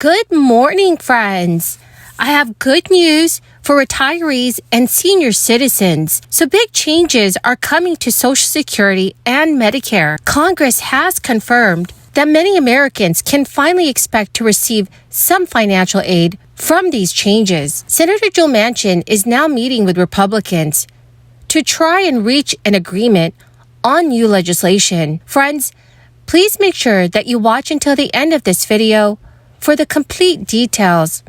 Good morning, friends. I have good news for retirees and senior citizens. So big changes are coming to Social Security and Medicare. Congress has confirmed that many Americans can finally expect to receive some financial aid from these changes. Senator Joe Manchin is now meeting with Republicans to try and reach an agreement on new legislation. Friends, please make sure that you watch until the end of this video for the complete details.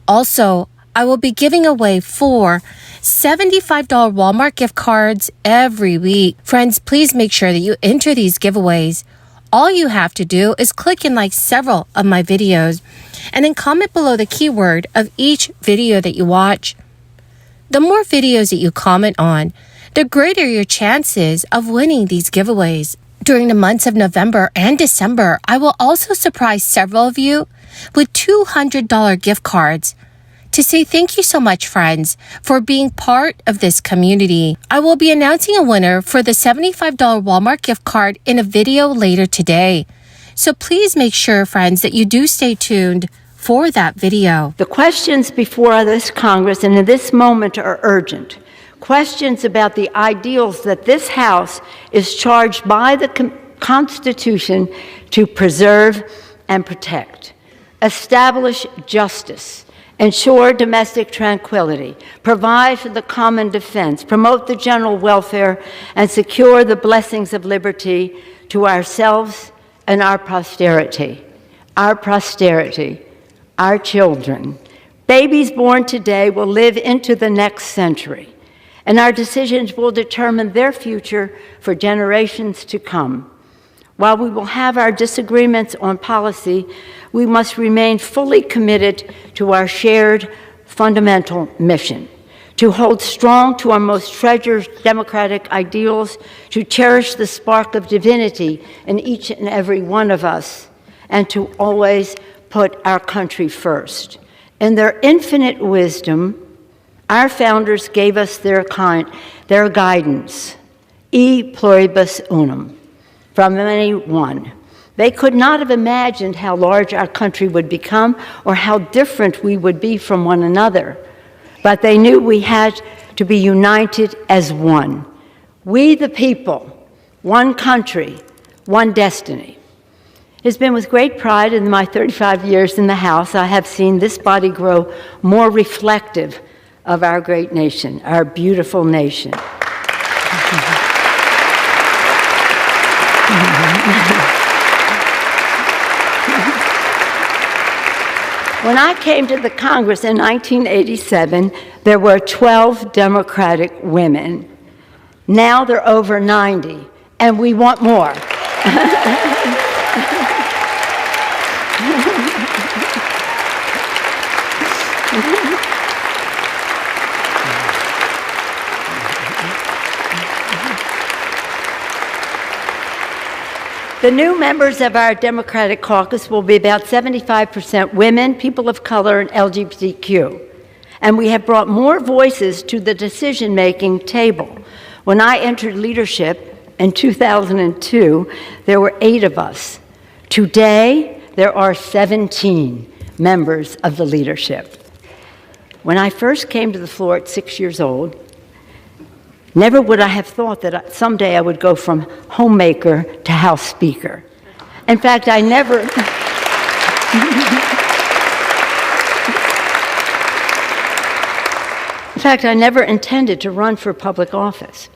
Also, I will be giving away 4 $75 Walmart gift cards every week. Friends, please make sure that you enter these giveaways. All you have to do is click and like several of my videos and then comment below the keyword of each video that you watch. The more videos that you comment on, the greater your chances of winning these giveaways. During the months of November and December, I will also surprise several of you with $200 gift cards to say thank you so much, friends, for being part of this community. I will be announcing a winner for the $75 Walmart gift card in a video later today. So please make sure, friends, that you do stay tuned for that video. The questions before this Congress and in this moment are urgent. Questions about the ideals that this House is charged by the Constitution to preserve and protect. Establish justice, ensure domestic tranquility, provide for the common defense, promote the general welfare, and secure the blessings of liberty to ourselves and our posterity. Our posterity, our children. Babies born today will live into the next century, and our decisions will determine their future for generations to come. While we will have our disagreements on policy, we must remain fully committed to our shared fundamental mission, to hold strong to our most treasured democratic ideals, to cherish the spark of divinity in each and every one of us, and to always put our country first. In their infinite wisdom, our founders gave us their guidance, e pluribus unum, from many one. They could not have imagined how large our country would become or how different we would be from one another, but they knew we had to be united as one. We the people, one country, one destiny. It has been with great pride in my 35 years in the House I have seen this body grow more reflective of our great nation, our beautiful nation. When I came to the Congress in 1987, there were 12 Democratic women. Now there are over 90, and we want more. The new members of our Democratic caucus will be about 75% women, people of color, and LGBTQ. And we have brought more voices to the decision-making table. When I entered leadership in 2002, there were 8 of us. Today, there are 17 members of the leadership. When I first came to the floor at 6 years old, never would I have thought that someday I would go from homemaker to House Speaker. In fact, I never intended to run for public office.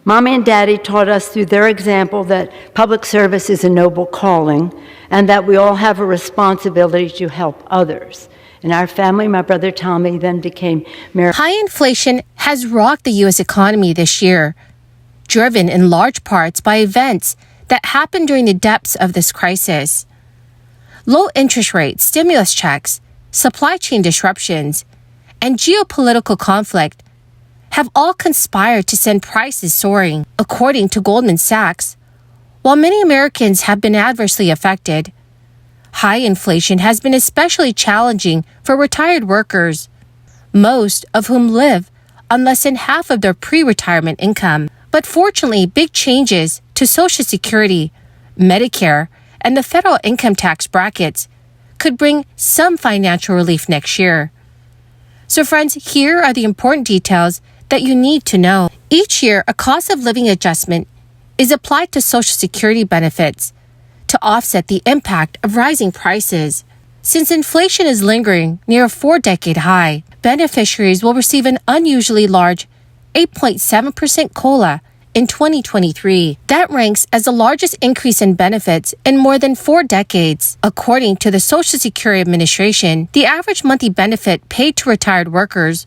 Mommy and Daddy taught us through their example that public service is a noble calling and that we all have a responsibility to help others. In our family, my brother Tommy then became mayor. High inflation has rocked the U.S. economy this year, driven in large parts by events that happened during the depths of this crisis. Low interest rates, stimulus checks, supply chain disruptions, and geopolitical conflict have all conspired to send prices soaring, according to Goldman Sachs. While many Americans have been adversely affected, high inflation has been especially challenging for retired workers, most of whom live on less than half of their pre-retirement income. But fortunately, big changes to Social Security, Medicare, and the federal income tax brackets could bring some financial relief next year. So friends, here are the important details that you need to know. Each year, a cost of living adjustment is applied to Social Security benefits to offset the impact of rising prices. Since inflation is lingering near a 4-decade high, beneficiaries will receive an unusually large 8.7% COLA in 2023. That ranks as the largest increase in benefits in more than 4 decades. According to the Social Security Administration, the average monthly benefit paid to retired workers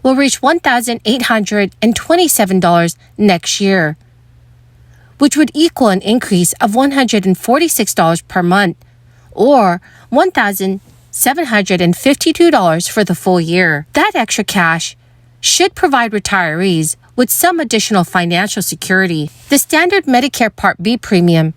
will reach $1,827 next year, which would equal an increase of $146 per month, or $1,752 for the full year. That extra cash should provide retirees with some additional financial security. The standard Medicare Part B premium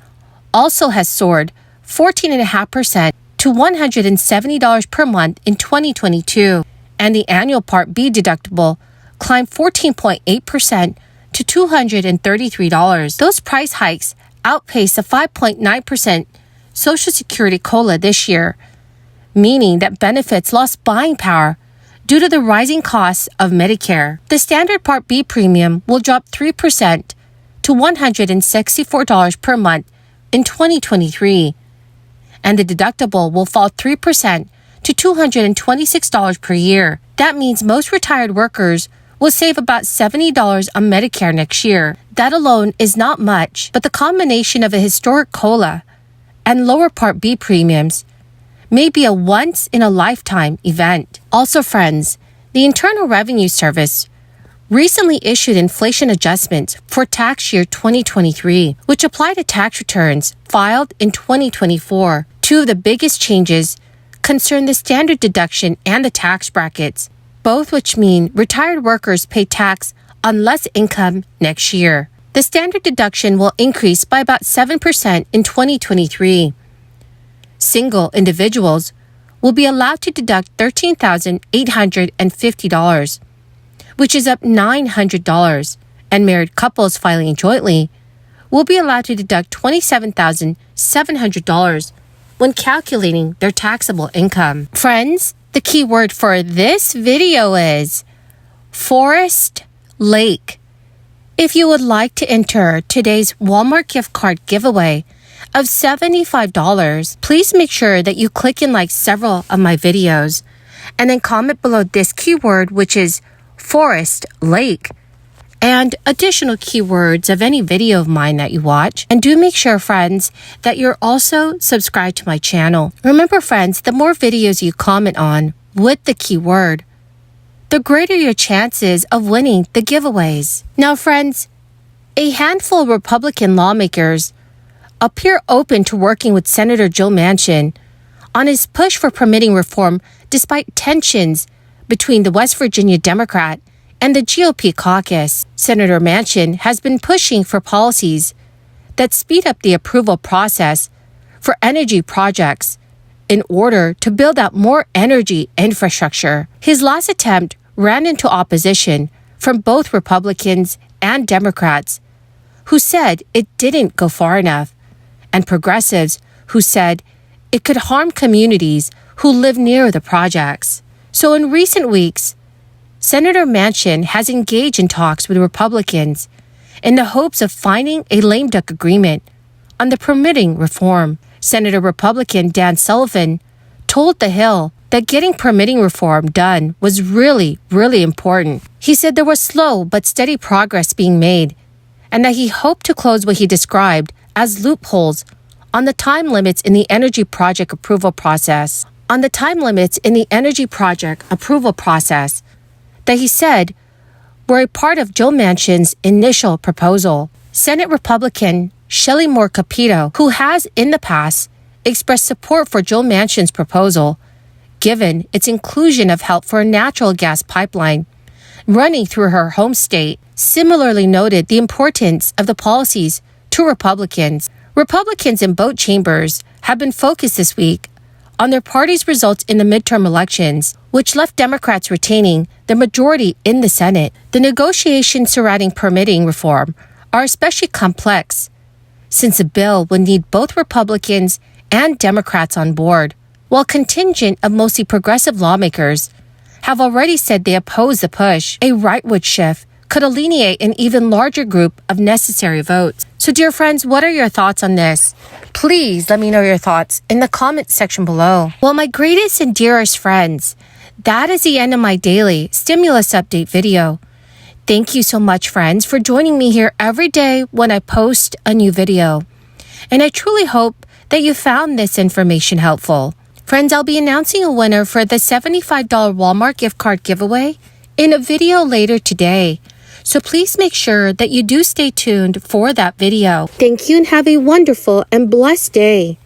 also has soared 14.5% to $170 per month in 2022, and the annual Part B deductible climbed 14.8% to $233. Those price hikes outpaced the 5.9% Social Security COLA this year, meaning that benefits lost buying power due to the rising costs of Medicare. The standard Part B premium will drop 3% to $164 per month in 2023, and the deductible will fall 3% to $226 per year. That means most retired workers will save about $70 on Medicare next year. That alone is not much, but the combination of a historic COLA and lower Part B premiums may be a once-in-a-lifetime event. Also, friends, the Internal Revenue Service recently issued inflation adjustments for tax year 2023, which apply to tax returns filed in 2024. Two of the biggest changes concern the standard deduction and the tax brackets, both which mean retired workers pay tax on less income next year. The standard deduction will increase by about 7% in 2023. Single individuals will be allowed to deduct $13,850, which is up $900, and married couples filing jointly will be allowed to deduct $27,700 when calculating their taxable income. Friends, the key word for this video is Forest Lake. If you would like to enter today's Walmart gift card giveaway of $75, please make sure that you click and like several of my videos and then comment below this keyword, which is Forest Lake, and additional keywords of any video of mine that you watch. And do make sure, friends, that you're also subscribed to my channel. Remember, friends, the more videos you comment on with the keyword, the greater your chances of winning the giveaways. Now, friends, a handful of Republican lawmakers appear open to working with Senator Joe Manchin on his push for permitting reform despite tensions between the West Virginia Democrat and the GOP caucus. Senator Manchin has been pushing for policies that speed up the approval process for energy projects in order to build out more energy infrastructure. His last attempt ran into opposition from both Republicans and Democrats, who said it didn't go far enough, and progressives who said it could harm communities who live near the projects. So in recent weeks, Senator Manchin has engaged in talks with Republicans in the hopes of finding a lame duck agreement on the permitting reform. Senator Republican Dan Sullivan told The Hill that getting permitting reform done was really, really important. He said there was slow but steady progress being made, and that he hoped to close what he described as loopholes on the time limits in the energy project approval process. That he said were a part of Joe Manchin's initial proposal. Senate Republican Shelley Moore Capito, who has in the past expressed support for Joe Manchin's proposal, given its inclusion of help for a natural gas pipeline running through her home state, similarly noted the importance of the policies to Republicans. Republicans in both chambers have been focused this week on their party's results in the midterm elections, which left Democrats retaining the majority in the Senate. The negotiations surrounding permitting reform are especially complex, since the bill would need both Republicans and Democrats on board. while contingent of mostly progressive lawmakers have already said they oppose the push, a rightward shift could alienate an even larger group of necessary votes. So, dear friends, what are your thoughts on this? Please let me know your thoughts in the comment section below. Well, my greatest and dearest friends, that is the end of my daily stimulus update video. Thank you so much, friends, for joining me here every day when I post a new video. And I truly hope that you found this information helpful. Friends, I'll be announcing a winner for the $75 Walmart gift card giveaway in a video later today. So please make sure that you do stay tuned for that video. Thank you and have a wonderful and blessed day.